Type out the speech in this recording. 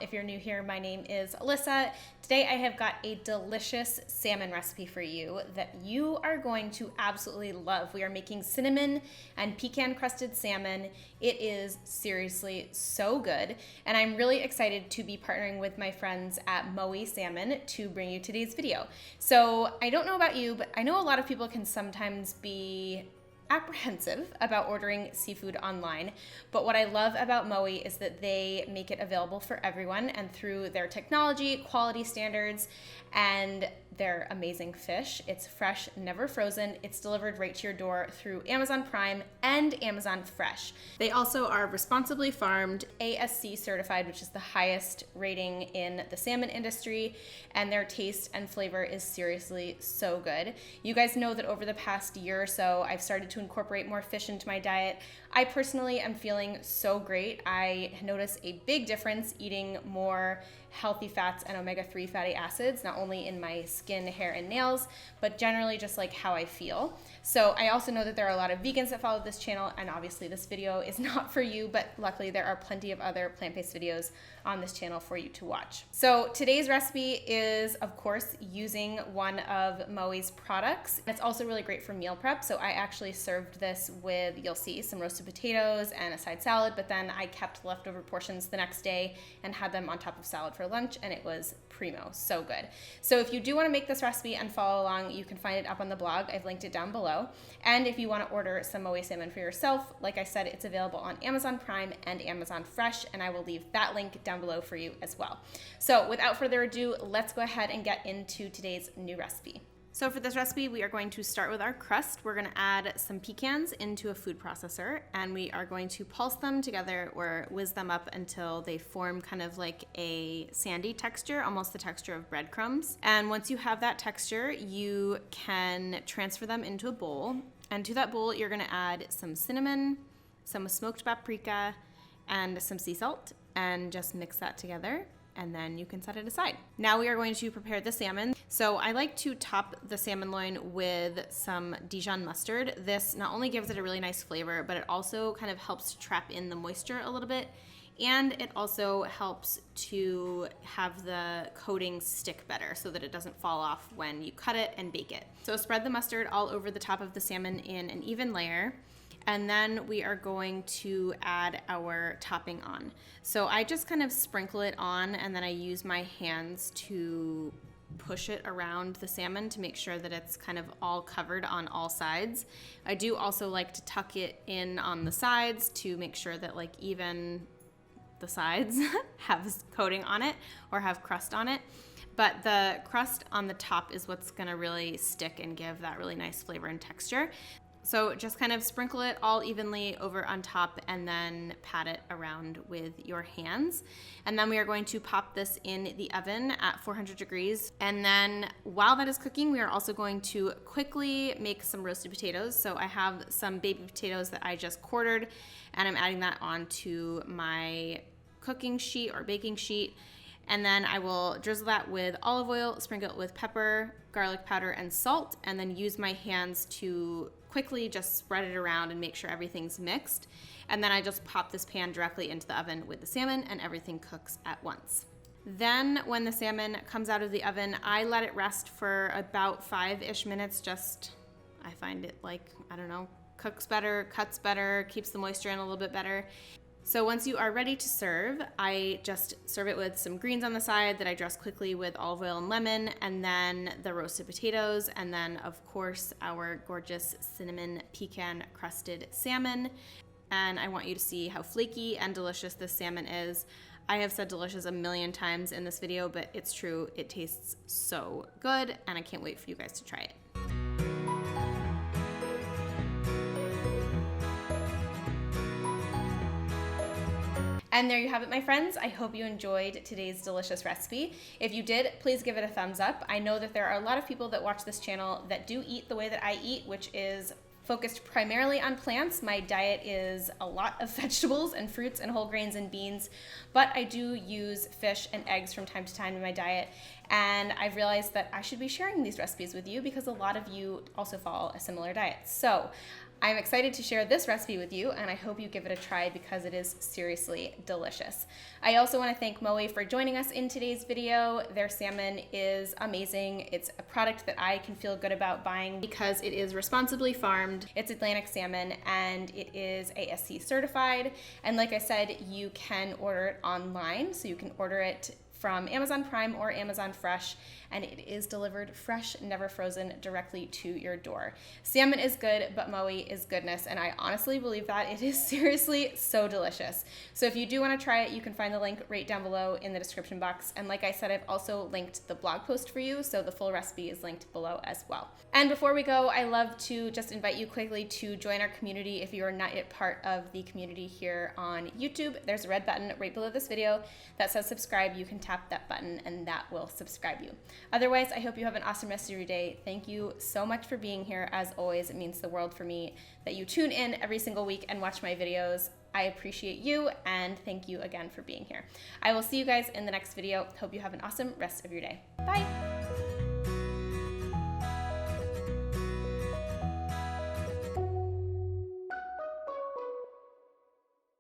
If you're new here, my name is Alyssa. Today I have got a delicious salmon recipe for you that you are going to absolutely love. We are making cinnamon and pecan crusted salmon. It is seriously so good, and I'm really excited to be partnering with my friends at Moe Salmon to bring you today's video. So I don't know about you, but I know a lot of people can sometimes be apprehensive about ordering seafood online, but what I love about Moe is that they make it available for everyone, and through their technology, quality standards, and their amazing fish. It's fresh, never frozen. It's delivered right to your door through Amazon Prime and Amazon Fresh. They also are responsibly farmed, ASC certified, which is the highest rating in the salmon industry, and their taste and flavor is seriously so good. You guys know that over the past year or so, I've started to incorporate more fish into my diet. I personally am feeling so great. I notice a big difference eating more healthy fats and omega-3 fatty acids, not only in my skin, hair, and nails, but generally just like how I feel. So I also know that there are a lot of vegans that follow this channel, and obviously this video is not for you, but luckily there are plenty of other plant-based videos on this channel for you to watch. So today's recipe is, of course, using one of Moe's products. It's also really great for meal prep. So I actually served this with, you'll see, some roasted potatoes and a side salad, but then I kept leftover portions the next day and had them on top of salad for lunch, and it was primo, so good. So if you do want to make this recipe and follow along, you can find it up on the blog. I've linked it down below. And if you want to order some Moe salmon for yourself, like I said, it's available on Amazon Prime and Amazon Fresh, and I will leave that link down below for you as well. So without further ado, let's go ahead and get into today's new recipe. So for this recipe, we are going to start with our crust. We're going to add some pecans into a food processor, and we are going to pulse them together or whiz them up until they form kind of like a sandy texture, almost the texture of breadcrumbs. And once you have that texture, you can transfer them into a bowl. And to that bowl, you're going to add some cinnamon, some smoked paprika, and some sea salt, and just mix that together, and then you can set it aside. Now we are going to prepare the salmon. So I like to top the salmon loin with some Dijon mustard. This not only gives it a really nice flavor, but it also kind of helps trap in the moisture a little bit, and it also helps to have the coating stick better so that it doesn't fall off when you cut it and bake it. So spread the mustard all over the top of the salmon in an even layer. And then we are going to add our topping on. So I just kind of sprinkle it on, and then I use my hands to push it around the salmon to make sure that it's kind of all covered on all sides. I do also like to tuck it in on the sides to make sure that like even the sides have coating on it or have crust on it. But the crust on the top is what's gonna really stick and give that really nice flavor and texture. So just kind of sprinkle it all evenly over on top, and then pat it around with your hands. And then we are going to pop this in the oven at 400 degrees. And then while that is cooking, we are also going to quickly make some roasted potatoes. So I have some baby potatoes that I just quartered, and I'm adding that onto my cooking sheet or baking sheet. And then I will drizzle that with olive oil, sprinkle it with pepper, garlic powder, and salt, and then use my hands to quickly just spread it around and make sure everything's mixed. And then I just pop this pan directly into the oven with the salmon, and everything cooks at once. Then when the salmon comes out of the oven, I let it rest for about 5-ish minutes. Just, I find it like, I don't know, cooks better, cuts better, keeps the moisture in a little bit better. So once you are ready to serve, I just serve it with some greens on the side that I dress quickly with olive oil and lemon, and then the roasted potatoes, and then of course our gorgeous cinnamon pecan crusted salmon. And I want you to see how flaky and delicious this salmon is. I have said delicious a million times in this video, but it's true. It tastes so good, and I can't wait for you guys to try it. And there you have it, my friends. I hope you enjoyed today's delicious recipe. If you did, please give it a thumbs up. I know that there are a lot of people that watch this channel that do eat the way that I eat, which is focused primarily on plants. My diet is a lot of vegetables and fruits and whole grains and beans, but I do use fish and eggs from time to time in my diet. And I've realized that I should be sharing these recipes with you because a lot of you also follow a similar diet. So I'm excited to share this recipe with you, and I hope you give it a try because it is seriously delicious. I also want to thank Moe for joining us in today's video. Their salmon is amazing. It's a product that I can feel good about buying because it is responsibly farmed. It's Atlantic salmon and it is ASC certified. And like I said, you can order it online, so you can order it from Amazon Prime or Amazon Fresh, and it is delivered fresh, never frozen, directly to your door. Salmon is good, but Moe is goodness, and I honestly believe that. It is seriously so delicious. So if you do want to try it, you can find the link right down below in the description box. And like I said, I've also linked the blog post for you, so the full recipe is linked below as well. And before we go, I love to just invite you quickly to join our community if you are not yet part of the community here on YouTube. There's a red button right below this video that says subscribe. You can tap that button and that will subscribe you. Otherwise, I hope you have an awesome rest of your day. Thank you so much for being here. As always, it means the world for me that you tune in every single week and watch my videos. I appreciate you, and thank you again for being here. I will see you guys in the next video. Hope you have an awesome rest of your day. Bye.